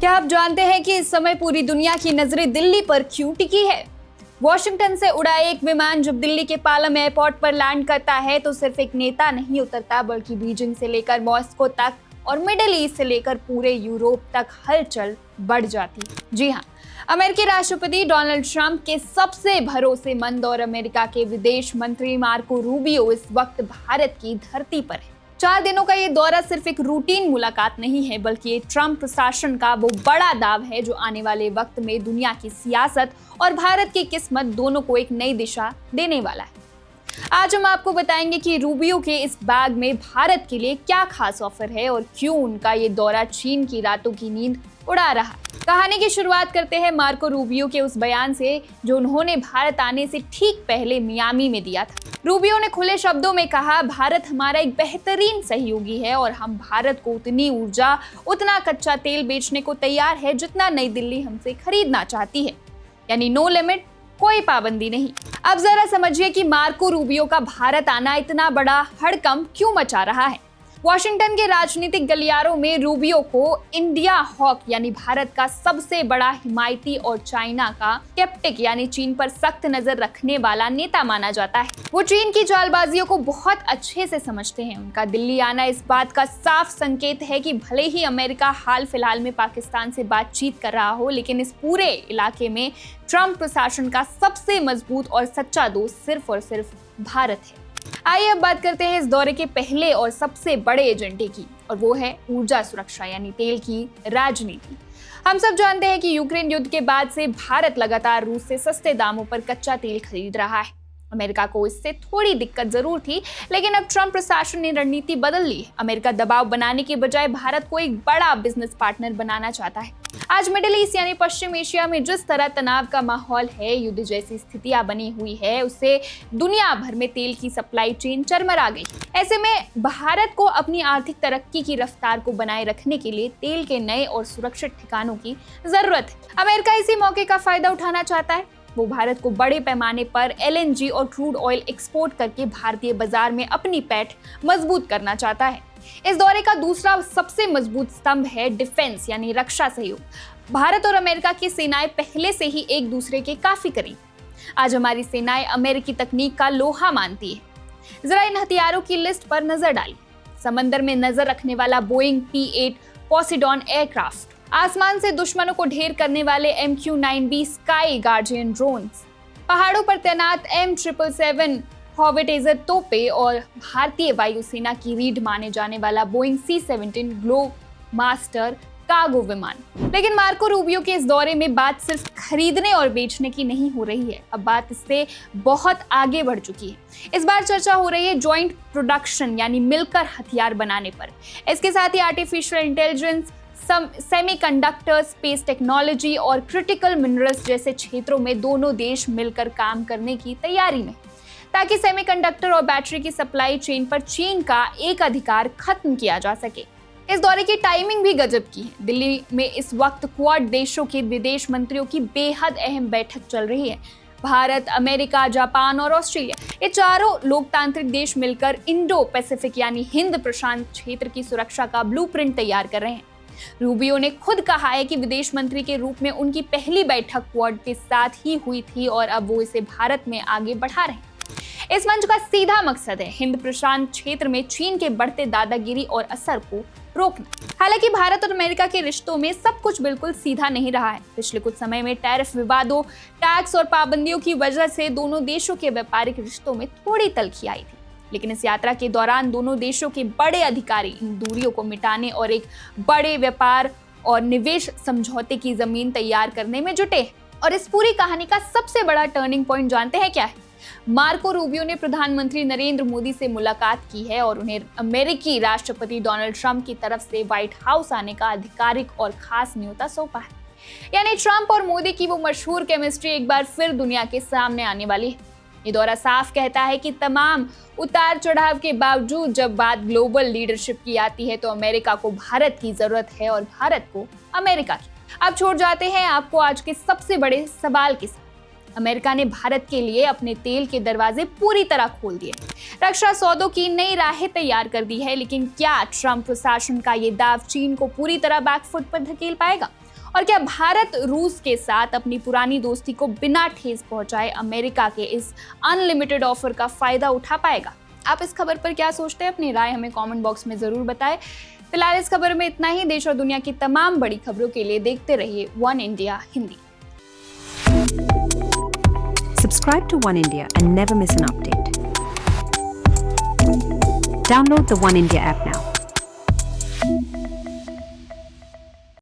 क्या आप जानते हैं कि इस समय पूरी दुनिया की नजरें दिल्ली पर क्यों टिकी है? वॉशिंगटन से उड़ा एक विमान जब दिल्ली के पालम एयरपोर्ट पर लैंड करता है तो सिर्फ एक नेता नहीं उतरता, बल्कि बीजिंग से लेकर मॉस्को तक और मिडिल ईस्ट से लेकर पूरे यूरोप तक हलचल बढ़ जाती है। जी हाँ, अमेरिकी राष्ट्रपति डोनाल्ड ट्रंप के सबसे भरोसेमंद और अमेरिका के विदेश मंत्री मार्को रूबियो इस वक्त भारत की धरती पर है। 4 दिनों का ये दौरा सिर्फ एक रूटीन मुलाकात नहीं है, बल्कि ये ट्रंप प्रशासन का वो बड़ा दाव है जो आने वाले वक्त में दुनिया की सियासत और भारत की किस्मत दोनों को एक नई दिशा देने वाला है। आज हम आपको बताएंगे कि रूबियो के इस बैग में भारत के लिए क्या खास ऑफर है और क्यों उनका ये दौरा चीन की रातों की नींद उड़ा रहा है। कहानी की शुरुआत करते हैं मार्को रूबियो के उस बयान से जो उन्होंने भारत आने से ठीक पहले मियामी में दिया था। रूबियो ने खुले शब्दों में कहा, भारत हमारा एक बेहतरीन सहयोगी है और हम भारत को उतनी ऊर्जा, उतना कच्चा तेल बेचने को तैयार है जितना नई दिल्ली हमसे खरीदना चाहती है। यानी नो लिमिट, कोई पाबंदी नहीं। अब जरा समझिए कि मार्को रूबियो का भारत आना इतना बड़ा हड़कंप क्यों मचा रहा है। वॉशिंगटन के राजनीतिक गलियारों में रूबियो को इंडिया हॉक यानी भारत का सबसे बड़ा हिमायती और चाइना का स्केप्टिक यानी चीन पर सख्त नजर रखने वाला नेता माना जाता है। वो चीन की चालबाजियों को बहुत अच्छे से समझते हैं। उनका दिल्ली आना इस बात का साफ संकेत है कि भले ही अमेरिका हाल फिलहाल में पाकिस्तान से बातचीत कर रहा हो, लेकिन इस पूरे इलाके में ट्रंप प्रशासन का सबसे मजबूत और सच्चा दोस्त सिर्फ और सिर्फ भारत है। आइए अब बात करते हैं इस दौरे के पहले और सबसे बड़े एजेंडे की, और वो है ऊर्जा सुरक्षा यानी तेल की राजनीति। हम सब जानते हैं कि यूक्रेन युद्ध के बाद से भारत लगातार रूस से सस्ते दामों पर कच्चा तेल खरीद रहा है। अमेरिका को इससे थोड़ी दिक्कत जरूर थी, लेकिन अब ट्रंप प्रशासन ने रणनीति बदल ली है। अमेरिका दबाव बनाने के बजाय भारत को एक बड़ा बिजनेस पार्टनर बनाना चाहता है। आज मिडिल ईस्ट यानी पश्चिम एशिया में जिस तरह तनाव का माहौल है, युद्ध जैसी स्थितियां बनी हुई है, उससे दुनिया भर में तेल की सप्लाई चेन चरमरा गई। ऐसे में भारत को अपनी आर्थिक तरक्की की रफ्तार को बनाए रखने के लिए तेल के नए और सुरक्षित ठिकानों की जरूरत है। अमेरिका इसी मौके का फायदा उठाना चाहता है। वो भारत को बड़े पैमाने पर LNG और क्रूड ऑयल एक्सपोर्ट करके भारतीय बाजार में अपनी पैठ मजबूत करना चाहता है। इस दौरे का दूसरा सबसे मजबूत स्तंभ है डिफेंस यानी रक्षा सहयोग। भारत और अमेरिका की सेनाएं पहले से ही एक दूसरे के काफी करीब। आज हमारी सेनाएं अमेरिकी तकनीक का लोहा मानती है। जरा इन हथियारों की लिस्ट पर नजर डालिए। समंदर में नजर रखने वाला बोइंग P-8 पोसिडॉन एयरक्राफ्ट, आसमान से दुश्मनों को ढेर करने वाले MQ-9B स्काई गार्डियन ड्रोन्स, पहाड़ों पर तैनात M777 हॉविटेजर तोपे और भारतीय वायुसेना की रीढ़ माने जाने वाला बोइंग C-17 ग्लोबमास्टर कार्गो विमान। लेकिन मार्को रूबियो के इस दौरे में बात सिर्फ खरीदने और बेचने की नहीं हो रही है। अब बात इससे बहुत आगे बढ़ चुकी है। इस बार चर्चा हो रही है जॉइंट प्रोडक्शन यानी मिलकर हथियार बनाने पर। इसके साथ ही artificial intelligence, semiconductor, space technology और क्रिटिकल मिनरल्स जैसे क्षेत्रों में दोनों देश मिलकर काम करने की तैयारी में, ताकि सेमीकंडक्टर और बैटरी की सप्लाई चेन पर चीन का एक अधिकार खत्म किया जा सके। इस दौरे की टाइमिंग भी गजब की है। दिल्ली में इस वक्त क्वाड देशों के विदेश मंत्रियों की बेहद अहम बैठक चल रही है। भारत, अमेरिका, जापान और ऑस्ट्रेलिया, ये चारों लोकतांत्रिक देश मिलकर इंडो पैसिफिक यानी हिंद प्रशांत क्षेत्र की सुरक्षा का ब्लूप्रिंट तैयार कर रहे हैं। रूबियो ने खुद कहा है कि विदेश मंत्री के रूप में उनकी पहली बैठक क्वाड के साथ ही हुई थी और अब वो इसे भारत में आगे बढ़ा रहे हैं। इस मंच का सीधा मकसद है हिंद प्रशांत क्षेत्र में चीन के बढ़ते दादागिरी और असर को रोकना। हालांकि भारत और अमेरिका के रिश्तों में सब कुछ बिल्कुल सीधा नहीं रहा है। पिछले कुछ समय में टैरिफ विवादों, टैक्स और पाबंदियों की वजह से दोनों देशों के व्यापारिक रिश्तों में थोड़ी तल्खी आई थी। लेकिन इस यात्रा के दौरान दोनों देशों के बड़े अधिकारी इन दूरियों को मिटाने और एक बड़े व्यापार और निवेश समझौते की जमीन तैयार करने में जुटे हैं। और इस पूरी कहानी का सबसे बड़ा टर्निंग पॉइंट जानते हैं क्या है? मार्को रूबियो ने प्रधानमंत्री नरेंद्र मोदी से मुलाकात की है और उन्हें अमेरिकी राष्ट्रपति डोनाल्ड ट्रंप की तरफ से व्हाइट हाउस आने का आधिकारिक और खास न्योता सौंपा है। यानी ट्रंप और मोदी की वो मशहूर केमिस्ट्री एक बार फिर दुनिया के सामने आने वाली है। ये दौरा साफ कहता है कि तमाम उतार चढ़ाव के बावजूद जब बात ग्लोबल लीडरशिप की आती है तो अमेरिका को भारत की जरूरत है और भारत को अमेरिका की। अब छोड़ जाते हैं आपको आज के सबसे बड़े सवाल के साथ। अमेरिका ने भारत के लिए अपने तेल के दरवाजे पूरी तरह खोल दिए, रक्षा सौदों की नई राहें तैयार कर दी है। लेकिन क्या ट्रंप प्रशासन का ये दाव चीन को पूरी तरह बैकफुट पर धकेल पाएगा? और क्या भारत रूस के साथ अपनी पुरानी दोस्ती को बिना ठेस पहुंचाए अमेरिका के इस अनलिमिटेड ऑफर का फायदा उठा पाएगा? आप इस खबर पर क्या सोचते हैं? अपनी राय हमें कमेंट बॉक्स में जरूर बताएं। फिलहाल इस खबर में इतना ही। देश और दुनिया की तमाम बड़ी खबरों के लिए देखते रहिए one India Hindi. Subscribe to One India and never miss an update. Download the One India app now.